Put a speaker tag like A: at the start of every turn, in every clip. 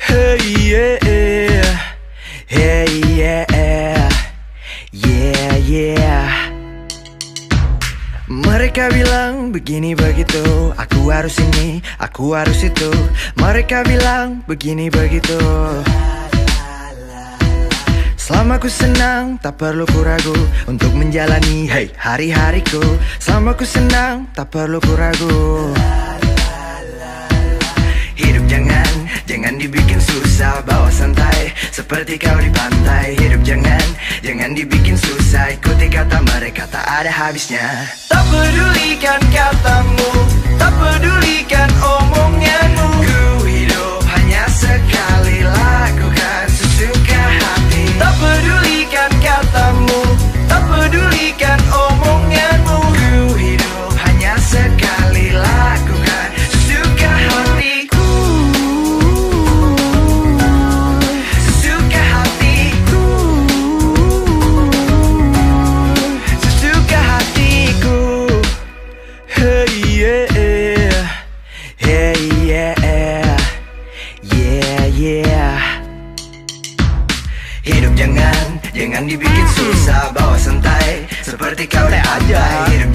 A: Hey yeah, hey yeah, yeah yeah. Mereka bilang begini begitu, aku harus ini, aku harus itu. Mereka bilang begini begitu. Selama ku senang, tak perlu ku ragu untuk menjalani hari-hariku. Selama ku senang, tak perlu ku ragu. Hidup jangan dibikin susah, bawa santai seperti kau di pantai. Hidup jangan dibikin susah, ikuti kata mereka tak ada habisnya. Tak pedulikan katamu, tak pedulikan omonganmu. Ku hidup hanya sekali, lakukan sesuka hati. Tak pedulikan katamu, tak pedulikan omonganmu. Ku hidup hanya sekali, lakukan sesuka hatiku. Sesuka hatiku, sesuka hatiku. Hey yeah, hey yeah, yeah yeah. Hidup jangan dibikin susah, bawa santai seperti kau di pantai. Hidup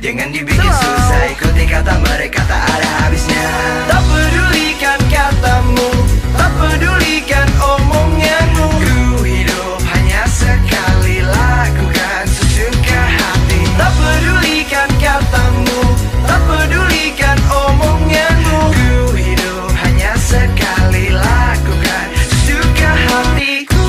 A: jangan dibikin susah, ikuti kata mereka tak ada habisnya. Tak pedulikan katamu, tak pedulikan omonganmu. Ku hidup hanya sekali, lakukan sesuka hati. Tak pedulikan katamu, tak pedulikan omonganmu. Ku hidup hanya sekali, lakukan sesuka hatiku.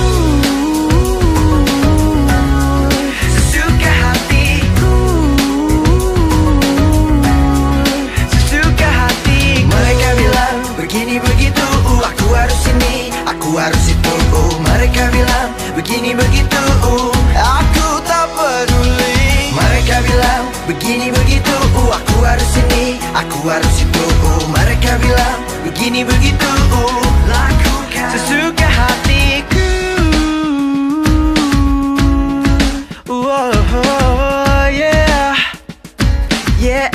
A: Begini begitu, aku harus ini, aku harus itu. Mereka bilang begini begitu, aku tak peduli. Mereka bilang begini begitu, aku harus ini, aku harus itu. Mereka bilang begini begitu, lakukan sesuka hatiku. Oh yeah, yeah.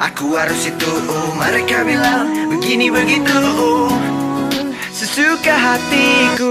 A: Aku harus itu, mereka bilang begini begitu, sesuka hatiku.